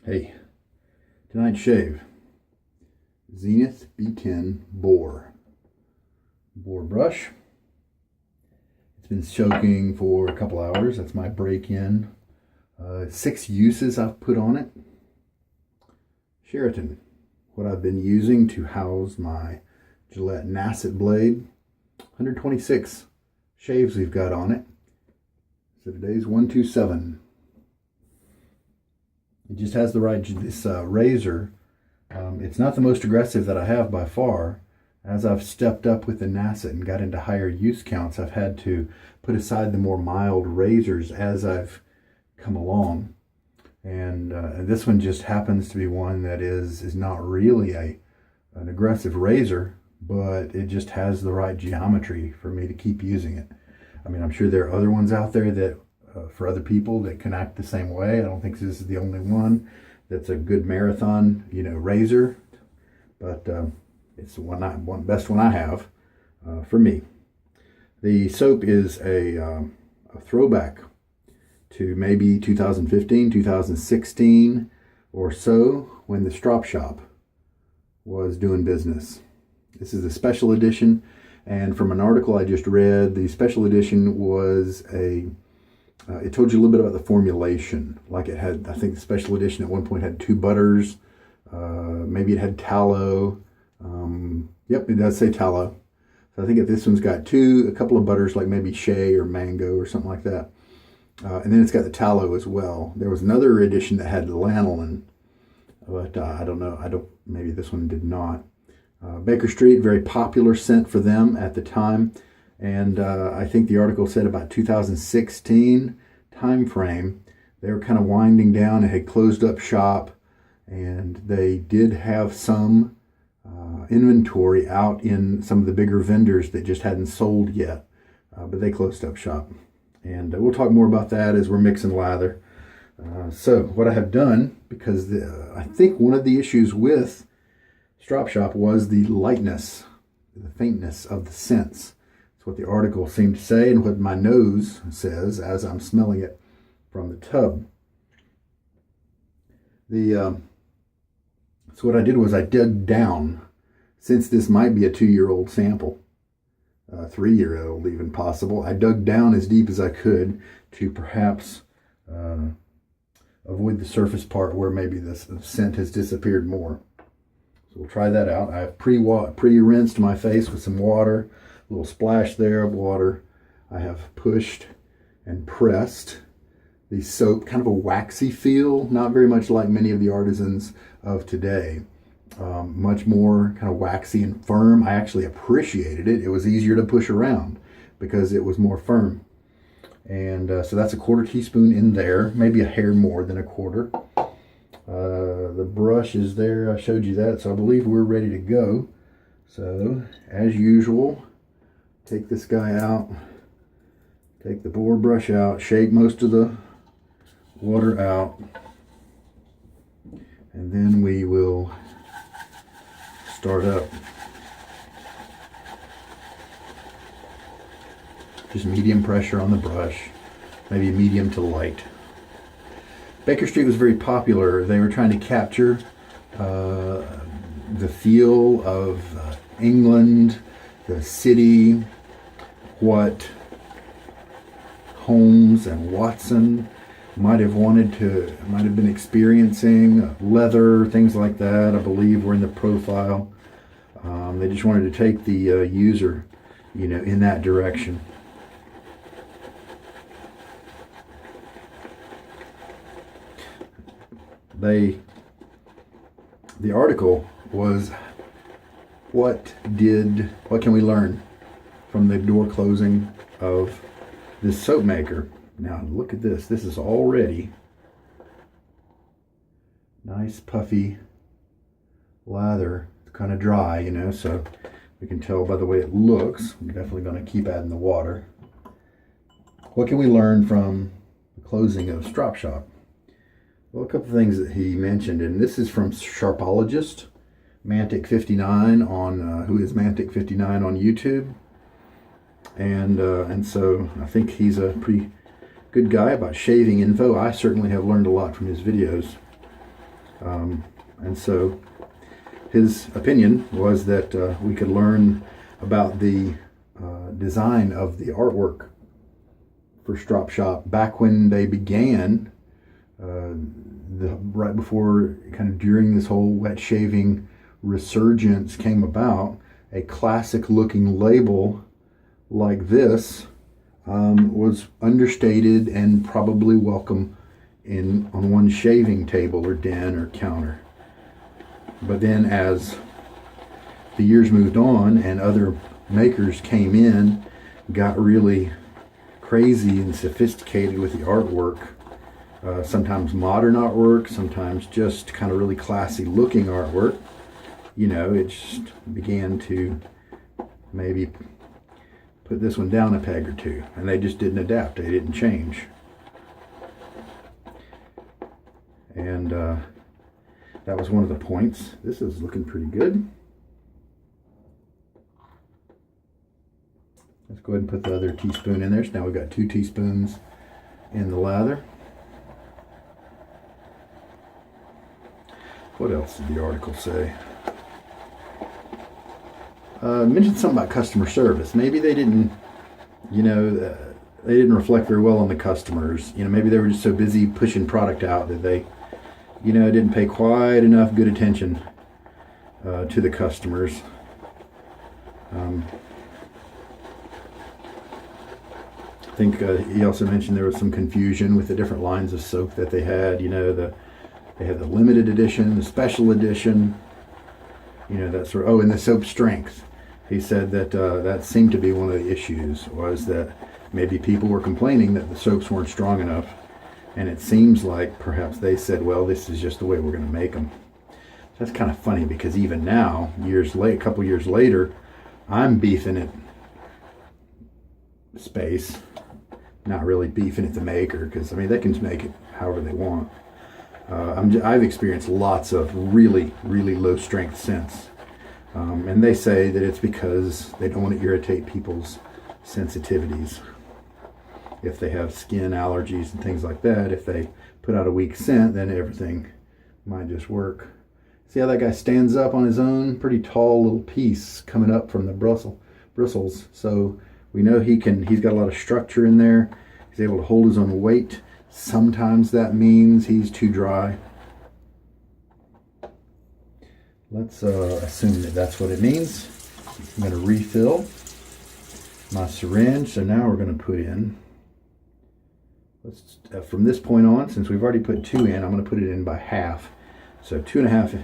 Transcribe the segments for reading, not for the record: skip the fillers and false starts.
Hey, tonight's shave, Zenith B10 Boar brush. It's been soaking for a couple hours. That's my break-in. 6 uses I've put on it. Sheraton, what I've been using to house my Gillette Nacet blade. 126 shaves we've got on it. So today's 127. It just has the right, this razor. It's not the most aggressive that I have by far. As I've stepped up with the Nacet and got into higher use counts, I've had to put aside the more mild razors as I've come along. And this one just happens to be one that is not really an aggressive razor, but it just has the right geometry for me to keep using it. I mean, I'm sure there are other ones out there that for other people that can act the same way. I don't think this is the only one that's a good marathon, razor, but it's the best one I have for me. The soap is a throwback to maybe 2015, 2016 or so, when the Strop Shoppe was doing business. This is a special edition, and from an article I just read, the special edition was it told you a little bit about the formulation. Like it had, I think the special edition at one point had 2 butters. Maybe it had tallow. Yep, it does say tallow. So I think this one's got a couple of butters, like maybe shea or mango or something like that. And then it's got the tallow as well. There was another edition that had lanolin, but I don't know. Maybe this one did not. Baker Street, very popular scent for them at the time. And I think the article said about 2016 time frame, they were kind of winding down and had closed up shop, and they did have some inventory out in some of the bigger vendors that just hadn't sold yet, but they closed up shop. And we'll talk more about that as we're mixing lather. So what I have done, because I think one of the issues with Strop Shoppe was the lightness, the faintness of the scents. That's what the article seemed to say, and what my nose says as I'm smelling it from the tub. So what I did was I dug down, since this might be a 2-year-old sample, 3-year-old even possible. I dug down as deep as I could to perhaps avoid the surface part where maybe the scent has disappeared more. So we'll try that out. I've pre-rinsed my face with some water. A little splash there of water. I have pushed and pressed the soap, kind of a waxy feel, not very much like many of the artisans of today. Much more kind of waxy and firm. I actually appreciated it. It was easier to push around because it was more firm. And so that's a 1/4 teaspoon in there, maybe a hair more than a 1/4. The brush is there. I showed you that, so I believe we're ready to go. So, as usual, take this guy out, take the Boar brush out, shake most of the water out, and then we will start up. Just medium pressure on the brush, maybe medium to light. Baker Street was very popular. They were trying to capture the feel of England, the city, what Holmes and Watson might have been experiencing. Leather, things like that, I believe, were in the profile. They just wanted to take the user, in that direction. The article was, what can we learn from the door closing of this soap maker? Now look at this. This is already nice puffy lather. It's kind of dry, so we can tell by the way it looks. I'm definitely going to keep adding the water. What can we learn from the closing of Strop Shoppe? Well, a couple of things that he mentioned, and this is from Sharpologist, Mantic59 on who is Mantic59 on YouTube, and so I think he's a pretty good guy about shaving info. I certainly have learned a lot from his videos. And so his opinion was that we could learn about the design of the artwork for Strop Shoppe back when they began, right before, kind of during this whole wet shaving resurgence came about. A classic looking label like this was understated and probably welcome on one shaving table or den or counter. But then as the years moved on and other makers came in, got really crazy and sophisticated with the artwork, sometimes modern artwork, sometimes just kind of really classy looking artwork, you know, it just began to maybe put this one down a peg or two, and they just didn't adapt, they didn't change. And that was one of the points. This is looking pretty good. Let's go ahead and put the other teaspoon in there. So now we've got 2 teaspoons in the lather. What else did the article say? Mentioned something about customer service. Maybe they didn't, you know, they didn't reflect very well on the customers. You know, maybe they were just so busy pushing product out that they, you know, didn't pay quite enough good attention to the customers. I think he also mentioned there was some confusion with the different lines of soap that they had. You know, they had the limited edition, the special edition, you know, that sort of, and the soap strength. He said that that seemed to be one of the issues, was that maybe people were complaining that the soaps weren't strong enough. And it seems like perhaps they said, well, this is just the way we're going to make them. That's kind of funny, because even now, a couple years later, I'm beefing at Space. Not really beefing at the maker, because I mean, they can make it however they want. I've experienced lots of really, really low strength scents. And they say that it's because they don't want to irritate people's sensitivities. If they have skin allergies and things like that, if they put out a weak scent, then everything might just work. See how that guy stands up on his own? Pretty tall little piece coming up from the bristles. So we know he's got a lot of structure in there. He's able to hold his own weight. Sometimes that means he's too dry. Let's assume that that's what it means. I'm going to refill my syringe. So now we're going to put in, from this point on, since we've already put 2 in, I'm going to put it in by half. So 2.5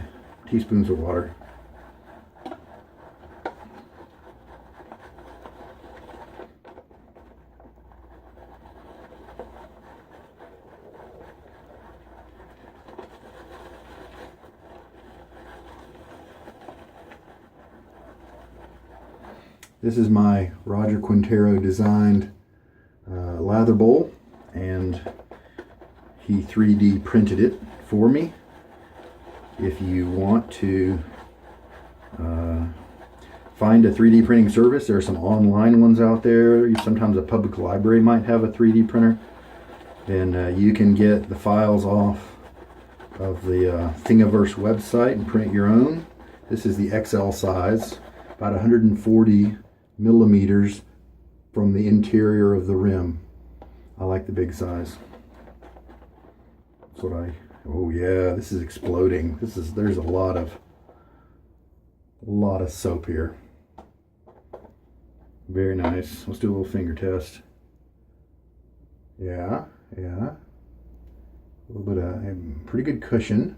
teaspoons of water. This is my Roger Quintero designed lather bowl, and he 3D printed it for me. If you want to find a 3D printing service, there are some online ones out there. Sometimes a public library might have a 3D printer. Then you can get the files off of the Thingiverse website and print your own. This is the XL size, about 140 millimeters from the interior of the rim. I like the big size. That's what oh yeah, this is exploding. There's a lot of soap here. Very nice. Let's do a little finger test. Yeah. A little bit of pretty good cushion.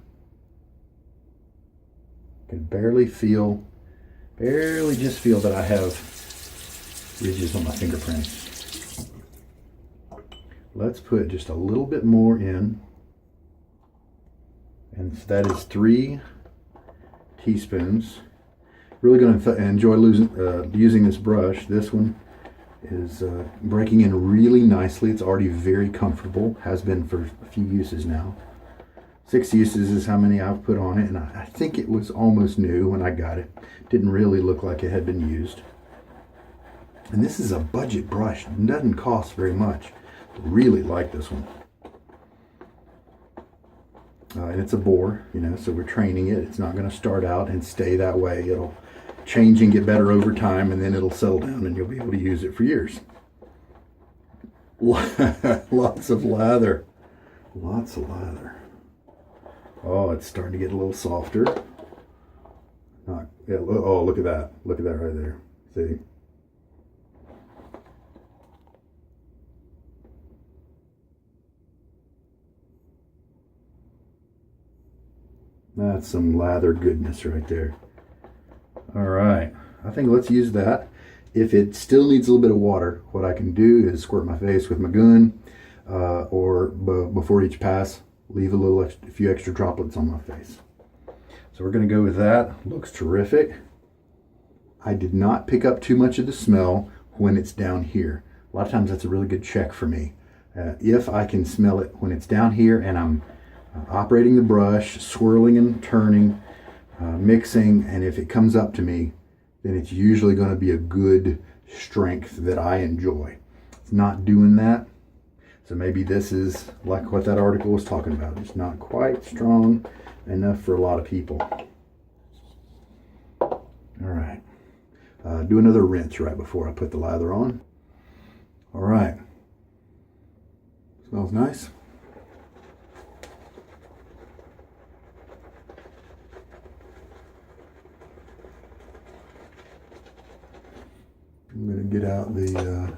Can barely just feel that I have ridges on my fingerprints. Let's put just a little bit more in. And so that is 3 teaspoons. Really going to enjoy using this brush. This one is breaking in really nicely. It's already very comfortable. Has been for a few uses now. 6 uses is how many I've put on it, and I think it was almost new when I got it. Didn't really look like it had been used. And this is a budget brush. It doesn't cost very much. Really like this one. And it's a Boar, you know, so we're training it. It's not going to start out and stay that way. It'll change and get better over time, and then it'll settle down and you'll be able to use it for years. Lots of lather. Lots of lather. Oh, it's starting to get a little softer. Yeah, oh, look at that. Look at that right there. See? That's some lather goodness right there. All right, I think let's use that. If it still needs a little bit of water, what I can do is squirt my face with my gun, or before each pass, leave a few extra droplets on my face. So we're going to go with that. Looks terrific. I did not pick up too much of the smell when it's down here. A lot of times that's a really good check for me. If I can smell it when it's down here and I'm operating the brush, swirling and turning, mixing, and if it comes up to me, then it's usually going to be a good strength that I enjoy. It's not doing that. So maybe this is like what that article was talking about. It's not quite strong enough for a lot of people. All right. Do another rinse right before I put the lather on. All right. Smells nice. I'm going to get out the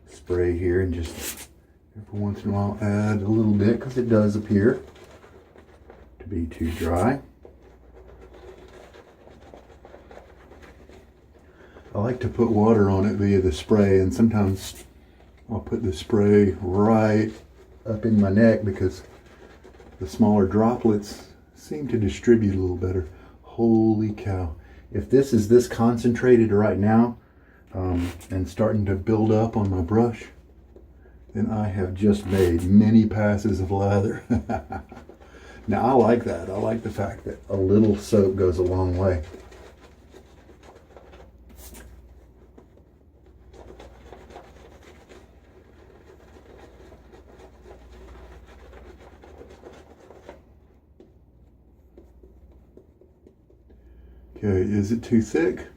spray here and just every once in a while add a little bit, because it does appear to be too dry. I like to put water on it via the spray, and sometimes I'll put the spray right up in my neck because the smaller droplets seem to distribute a little better. Holy cow. If this is this concentrated right now, and starting to build up on my brush, then I have just made many passes of lather. Now I like that. I like the fact that a little soap goes a long way. Okay, is it too thick?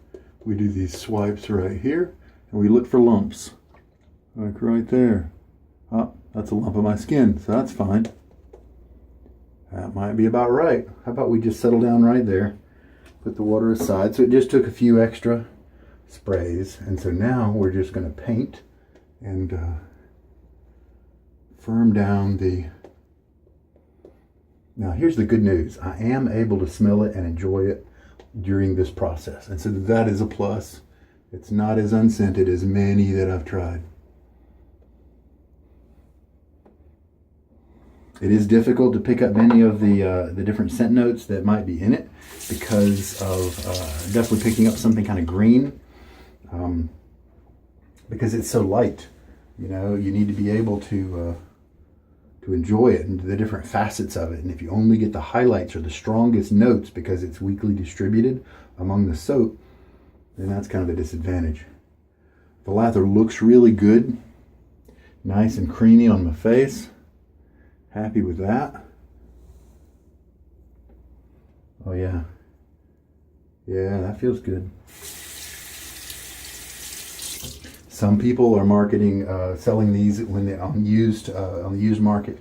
We do these swipes right here, and we look for lumps. Like right there. Oh, that's a lump of my skin, so that's fine. That might be about right. How about we just settle down right there, put the water aside. So it just took a few extra sprays, and so now we're just going to paint and firm down the... Now here's the good news. I am able to smell it and enjoy it during this process, and so that is a plus. It's not as unscented as many that I've tried. It is difficult to pick up many of the different scent notes that might be in it because of definitely picking up something kind of green, because it's so light. You know, you need to be able to enjoy it and the different facets of it. And if you only get the highlights or the strongest notes because it's weakly distributed among the soap, then that's kind of a disadvantage. The lather looks really good, nice and creamy on my face. Happy with that. Oh yeah, that feels good. Some people are marketing, selling these when they're on the used market,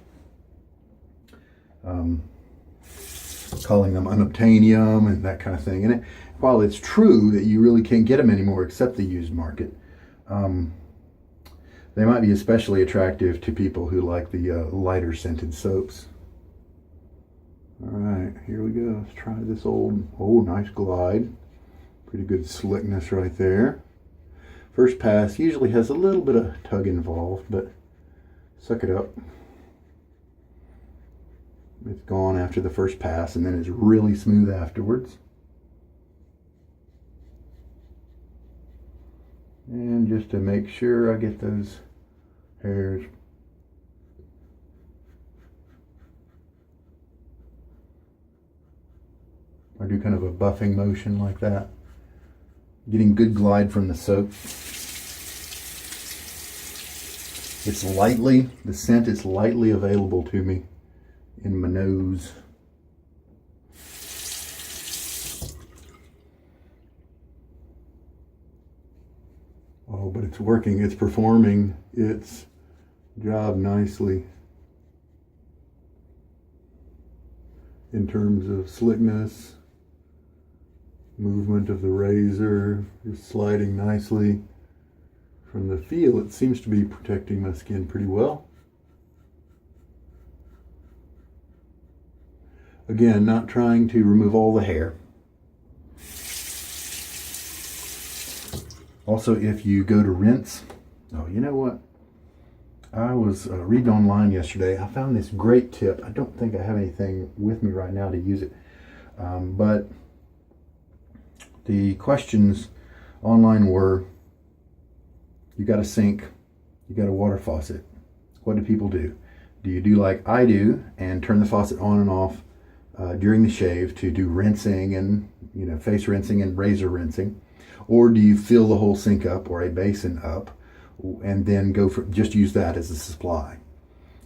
calling them unobtainium and that kind of thing. And while it's true that you really can't get them anymore except the used market, they might be especially attractive to people who like the lighter scented soaps. All right, here we go. Let's try this nice glide. Pretty good slickness right there. First pass usually has a little bit of tug involved, but suck it up. It's gone after the first pass, and then it's really smooth afterwards. And just to make sure I get those hairs. I do kind of a buffing motion like that. Getting good glide from the soap. The scent is lightly available to me. in my nose. Oh, but it's working. It's performing its job nicely in terms of slickness, movement of the razor is sliding nicely. From the feel, it seems to be protecting my skin pretty well. Again, not trying to remove all the hair. Also, if you go to rinse, oh, you know what? I was reading online yesterday. I found this great tip. I don't think I have anything with me right now to use it. But the questions online were, you got a sink, you got a water faucet. What do people do? Do you do like I do and turn the faucet on and off during the shave to do rinsing and, you know, face rinsing and razor rinsing? Or do you fill the whole sink up or a basin up and then go for just use that as a supply?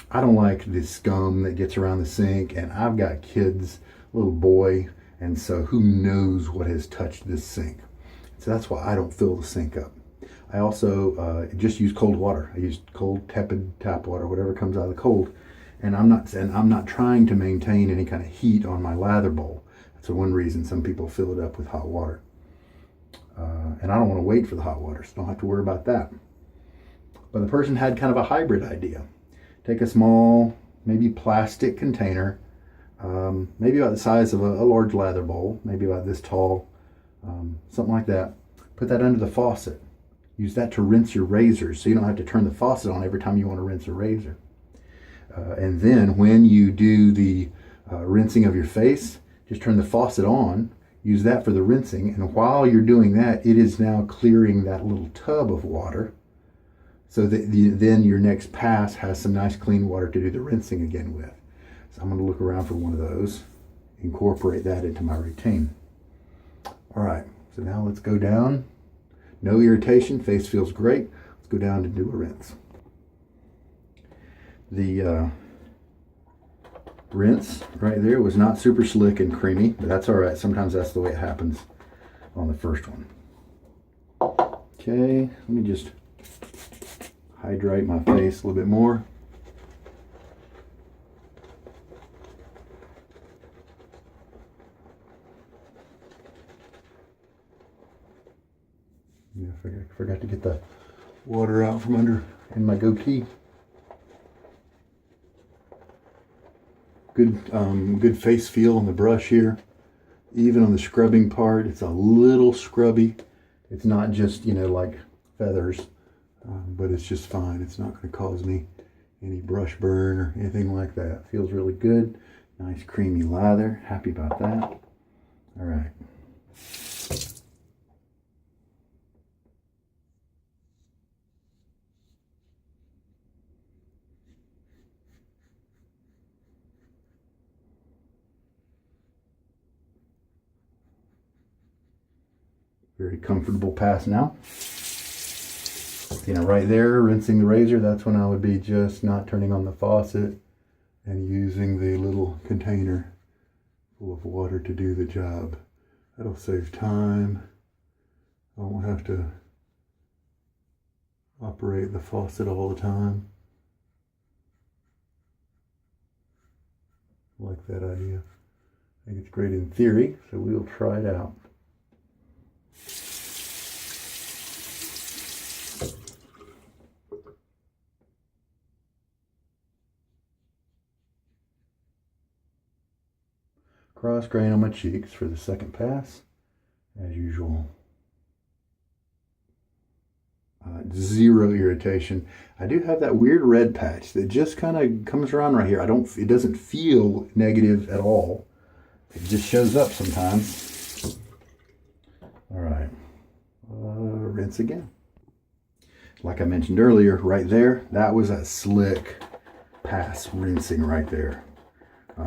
I don't like the scum that gets around the sink, and I've got kids, little boy, and so who knows what has touched this sink. So that's why I don't fill the sink up. I also just use cold water. I use cold tepid tap water, whatever comes out of the cold, and I'm not trying to maintain any kind of heat on my lather bowl. That's one reason some people fill it up with hot water. And I don't want to wait for the hot water, so don't have to worry about that. But the person had kind of a hybrid idea. Take a small, maybe plastic container, maybe about the size of a large lather bowl, maybe about this tall, something like that. Put that under the faucet. Use that to rinse your razors, so you don't have to turn the faucet on every time you want to rinse a razor. And then when you do the rinsing of your face, just turn the faucet on. Use that for the rinsing, and while you're doing that, it is now clearing that little tub of water, so that then your next pass has some nice clean water to do the rinsing again with. So I'm going to look around for one of those, incorporate that into my routine. All right, so now let's go down. No irritation, face feels great. Let's go down to do a rinse. The rinse right there was not super slick and creamy, but that's all right. Sometimes that's the way it happens on the first one. Okay, let me just hydrate my face a little bit more. Yeah, I forgot to get the water out from under in my goatee. Good face feel on the brush here. Even on the scrubbing part, it's a little scrubby. It's not just, you know, like feathers, but it's just fine. It's not going to cause me any brush burn or anything like that. Feels really good. Nice creamy lather. Happy about that. All right. Very comfortable pass now. You know, right there, rinsing the razor, that's when I would be just not turning on the faucet and using the little container full of water to do the job. That'll save time. I won't have to operate the faucet all the time. I like that idea. I think it's great in theory, so we'll try it out. Cross grain on my cheeks for the second pass, as usual. Zero irritation. I do have that weird red patch that just kind of comes around right here. It doesn't feel negative at all. It just shows up sometimes. All right, rinse again. Like I mentioned earlier, right there, that was a slick pass rinsing right there.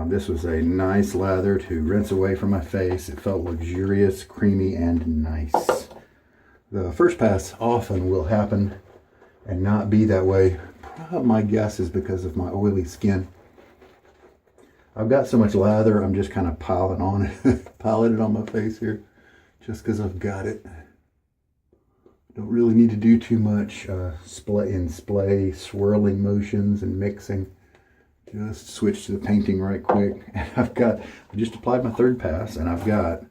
This was a nice lather to rinse away from my face. It felt luxurious, creamy, and nice. The first pass often will happen and not be that way. My guess is because of my oily skin. I've got so much lather, I'm just kind of piling on it, piling it on my face here, just because I've got it. Don't really need to do too much splay, swirling motions and mixing. Just switch to the painting right quick. And I just applied my third pass, and I've got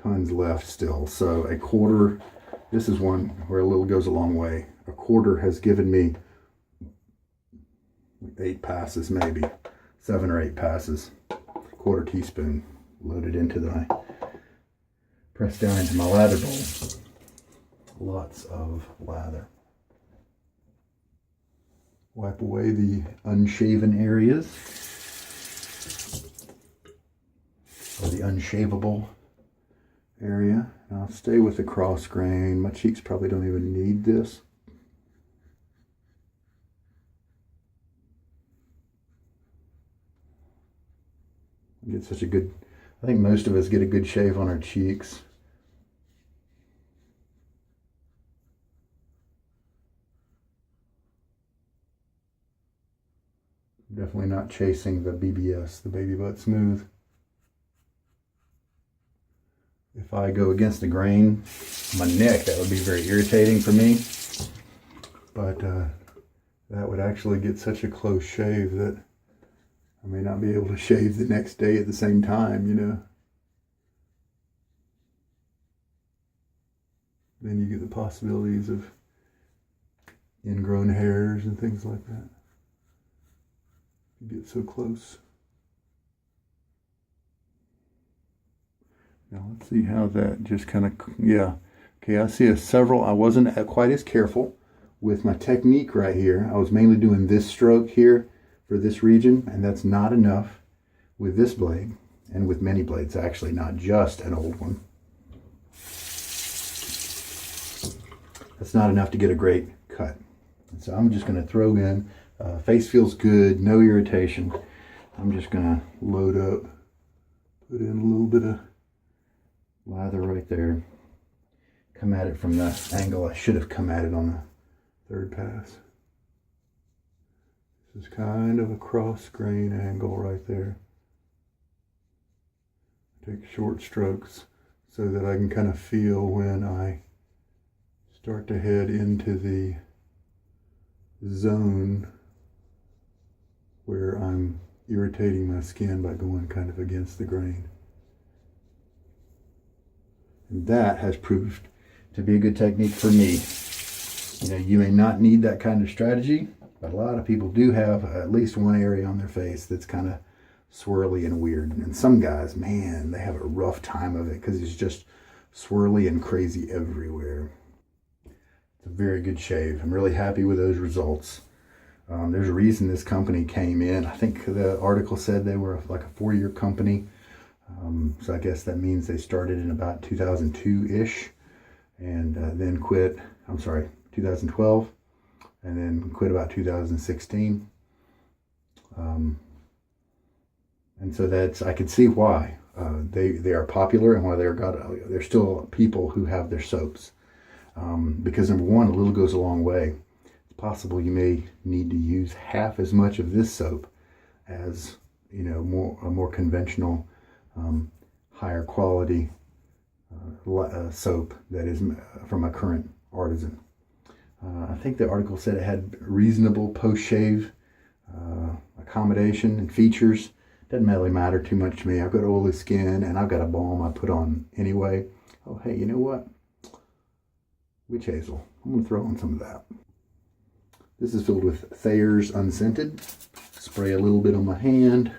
tons left still. So a quarter, this is one where a little goes a long way. A quarter has given me 8 passes, maybe 7 or 8 passes. Quarter teaspoon loaded into pressed down into my lather bowl. Lots of lather. Wipe away the unshaven areas, or the unshavable area. And I'll stay with the cross grain. My cheeks probably don't even need this. Get such a good, I think most of us get a good shave on our cheeks. Definitely not chasing the BBS, the Baby Butt Smooth. If I go against the grain, my neck, that would be very irritating for me. But that would actually get such a close shave that I may not be able to shave the next day at the same time, you know. Then you get the possibilities of ingrown hairs and things like that. You get so close. Now let's see how that just kind of, yeah. Okay, I see several. I wasn't quite as careful with my technique right here. I was mainly doing this stroke here for this region, and that's not enough with this blade, and with many blades, actually, not just an old one. That's not enough to get a great cut. And so I'm just going to throw in, face feels good, no irritation. I'm just going to load up, put in a little bit of lather right there. Come at it from the angle I should have come at it on the third pass. This is kind of a cross grain angle right there. Take short strokes so that I can kind of feel when I start to head into the zone where I'm irritating my skin by going kind of against the grain. And that has proved to be a good technique for me. You know, you may not need that kind of strategy, but a lot of people do have at least one area on their face that's kind of swirly and weird. And some guys, man, they have a rough time of it because it's just swirly and crazy everywhere. It's a very good shave. I'm really happy with those results. There's a reason this company came in. I think the article said they were like a 4-year company. So I guess that means they started in about 2002-ish and then quit, 2012, and then quit about 2016. And so I could see why they are popular and why there's still people who have their soaps. Because number one, a little goes a long way. It's possible you may need to use half as much of this soap as, you know, a more conventional, higher quality soap that is from a current artisan. I think the article said it had reasonable post-shave accommodation and features. Doesn't really matter too much to me. I've got oily skin and I've got a balm I put on anyway. Oh, hey, you know what? Witch hazel. I'm going to throw on some of that. This is filled with Thayers Unscented. Spray a little bit on my hand.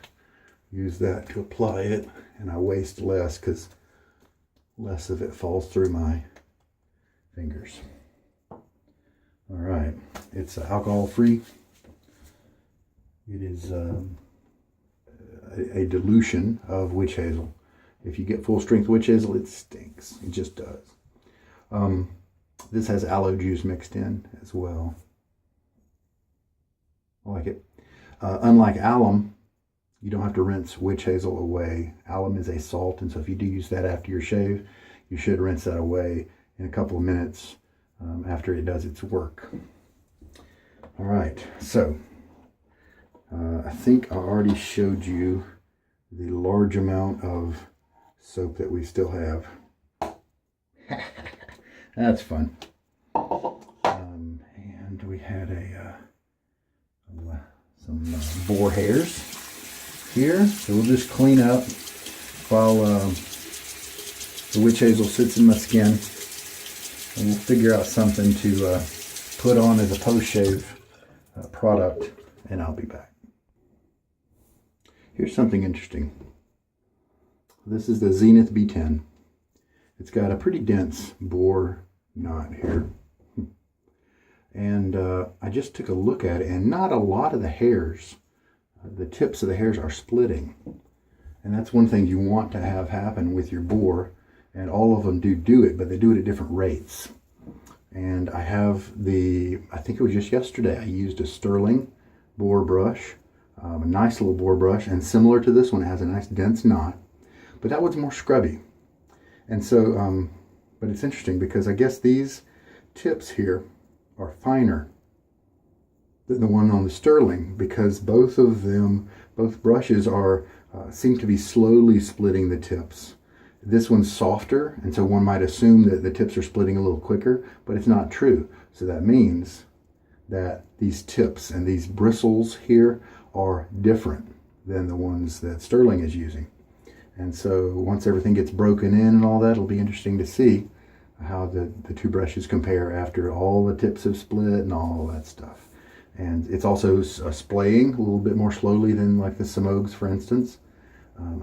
Use that to apply it. And I waste less because less of it falls through my fingers. All right. It's alcohol-free. It is a dilution of witch hazel. If you get full-strength witch hazel, it stinks. It just does. This has aloe juice mixed in as well. I like it. Unlike alum, you don't have to rinse witch hazel away. Alum is a salt, and so if you do use that after your shave, you should rinse that away in a couple of minutes after it does its work. All right, so I think I already showed you the large amount of soap that we still have. That's fun. And we had some boar hairs here, so we'll just clean up while the witch hazel sits in my skin, and we'll figure out something to put on as a post-shave product, and I'll be back. Here's something interesting. This is the Zenith B10. It's got a pretty dense boar knot here. And I just took a look at it, and not a lot of the hairs, the tips of the hairs are splitting. And that's one thing you want to have happen with your boar. And all of them do it, but they do it at different rates. And I have I think it was just yesterday, I used a Stirling boar brush, a nice little boar brush, and similar to this one, it has a nice dense knot. But that one's more scrubby. And so, but it's interesting because I guess these tips here are finer than the one on the Stirling, because both brushes seem to be slowly splitting the tips. This one's softer, and so one might assume that the tips are splitting a little quicker, but it's not true. So that means that these tips and these bristles here are different than the ones that Stirling is using. And so once everything gets broken in and all that, it'll be interesting to see how the two brushes compare after all the tips have split and all that stuff. And it's also splaying a little bit more slowly than like the Simogues, for instance.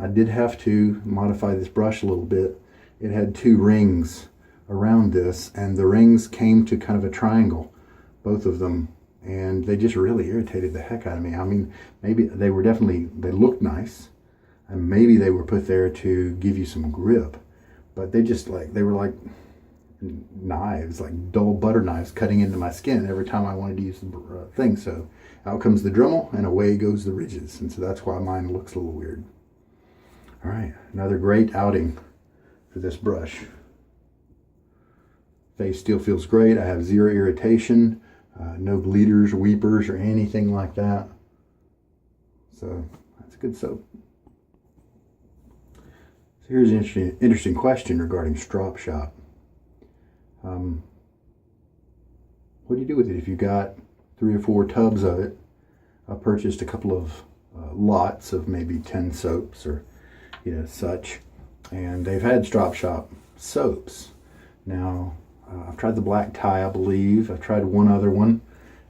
I did have to modify this brush a little bit. It had two rings around this, and the rings came to kind of a triangle, both of them, and they just really irritated the heck out of me. I mean, maybe they looked nice, and maybe they were put there to give you some grip, but they were like knives, like dull butter knives cutting into my skin every time I wanted to use the thing. So out comes the Dremel and away goes the ridges, and so that's why mine looks a little weird. All right, another great outing for this brush. Face still feels great. I have zero irritation, no bleeders, weepers, or anything like that. So that's good soap. So here's an interesting question regarding Strop Shoppe. What do you do with it if you got 3 or 4 tubs of it? I purchased a couple of lots of maybe 10 soaps or such, and they've had Strop Shoppe soaps. Now I've tried the black tie, I believe. I've tried one other one,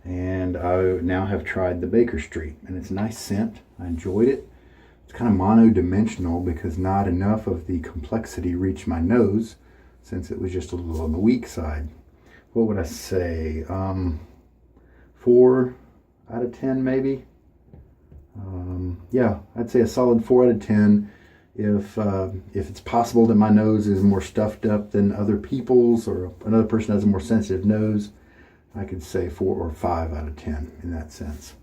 and I now have tried the Baker Street, and it's a nice scent. I enjoyed it. It's kind of mono-dimensional because not enough of the complexity reached my nose, since it was just a little on the weak side. What would I say? 4 out of 10 maybe? Yeah, I'd say a solid 4 out of 10. If it's possible that my nose is more stuffed up than other people's, or another person has a more sensitive nose, I could say 4 or 5 out of 10 in that sense.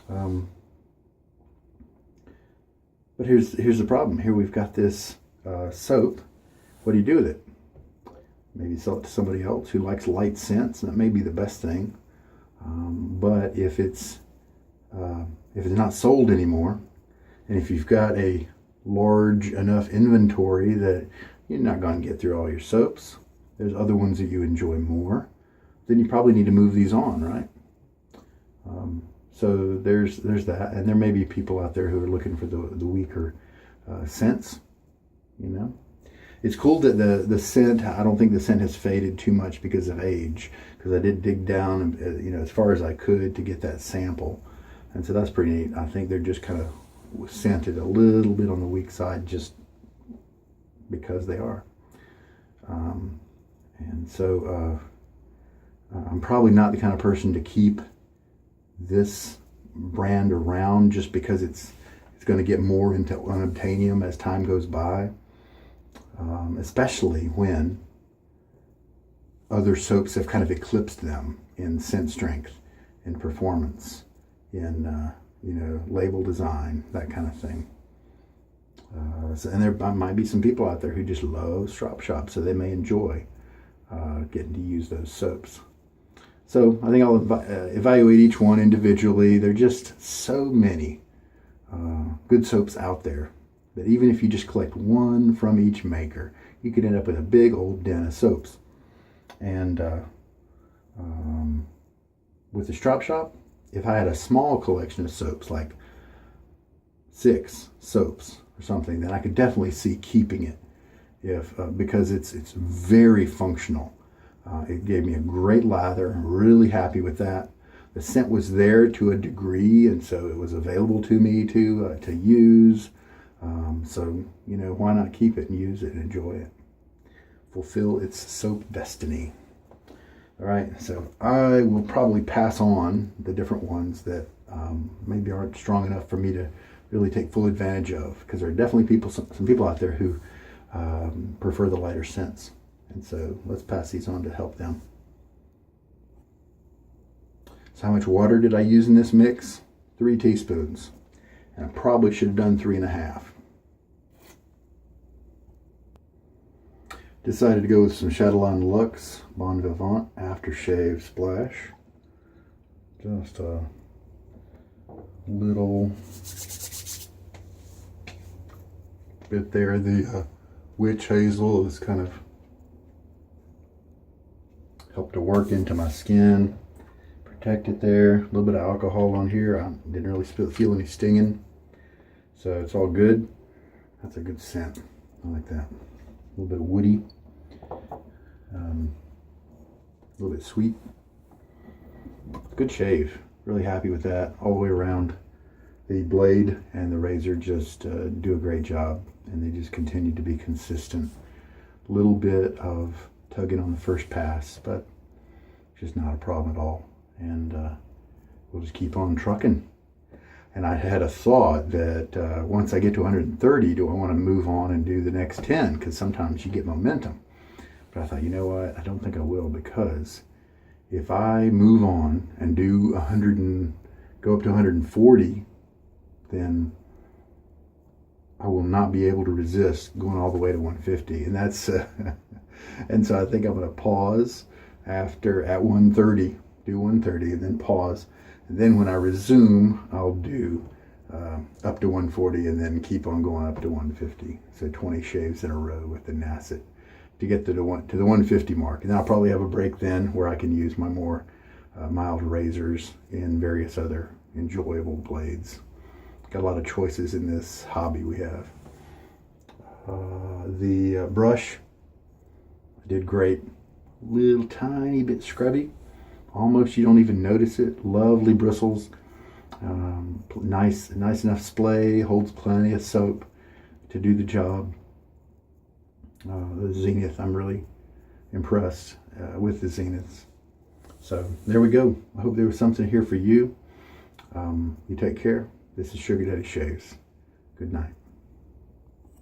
But here's the problem. Here we've got this soap. What do you do with it? Maybe sell it to somebody else who likes light scents. That may be the best thing. But if it's not sold anymore, and if you've got a large enough inventory that you're not going to get through all your soaps, there's other ones that you enjoy more, then you probably need to move these on, right? So there's that, and there may be people out there who are looking for the weaker scents. It's cool that the scent, I don't think the scent has faded too much because of age, because I did dig down, as far as I could to get that sample, and so that's pretty neat. I think they're just kind of scented a little bit on the weak side just because they are. And so I'm probably not the kind of person to keep this brand around just because it's going to get more into unobtainium as time goes by, especially when other soaps have kind of eclipsed them in scent strength, in performance, in label design, that kind of thing. And there might be some people out there who just love Strop Shoppe, so they may enjoy getting to use those soaps. So I think I'll evaluate each one individually. There are just so many good soaps out there But even if you just collect one from each maker, you could end up with a big old den of soaps. And with the Strop Shop, if I had a small collection of soaps, like 6 soaps or something, then I could definitely see keeping it, because it's very functional. It gave me a great lather. I'm really happy with that. The scent was there to a degree, and so it was available to me to use. So, you know, why not keep it and use it and enjoy it? Fulfill its soap destiny. All right, so I will probably pass on the different ones that maybe aren't strong enough for me to really take full advantage of, because there are definitely some people out there who prefer the lighter scents. And so let's pass these on to help them. So how much water did I use in this mix? 3 teaspoons. And I probably should have done 3.5. Decided to go with some Chatillon Luxe Bon Vivant Aftershave Splash. Just a little bit there. The witch hazel is kind of helped to work into my skin, protect it there. A little bit of alcohol on here. I didn't really feel any stinging, so it's all good. That's a good scent. I like that. A little bit of woody, a little bit sweet. Good shave. Really happy with that all the way around. The blade and the razor just do a great job, and they just continue to be consistent. A little bit of tugging on the first pass, but just not a problem at all. And we'll just keep on trucking. And I had a thought that once I get to 130, do I want to move on and do the next 10? Because sometimes you get momentum. But I thought, you know what? I don't think I will, because if I move on and do 100 and go up to 140, then I will not be able to resist going all the way to 150. And that's and so I think I'm going to pause at 130, do 130, and then pause. And then when I resume, I'll do up to 140, and then keep on going up to 150. So 20 shaves in a row with the Nacet to get to the 150 mark. And then I'll probably have a break then where I can use my more mild razors in various other enjoyable blades. Got a lot of choices in this hobby we have. The brush, I did great. Little tiny bit scrubby. Almost you don't even notice it. Lovely bristles. Nice enough splay. Holds plenty of soap to do the job. The Zenith, I'm really impressed with the Zeniths. So there we go. I hope there was something here for you. You take care. This is Sugar Daddy Shaves. Good night.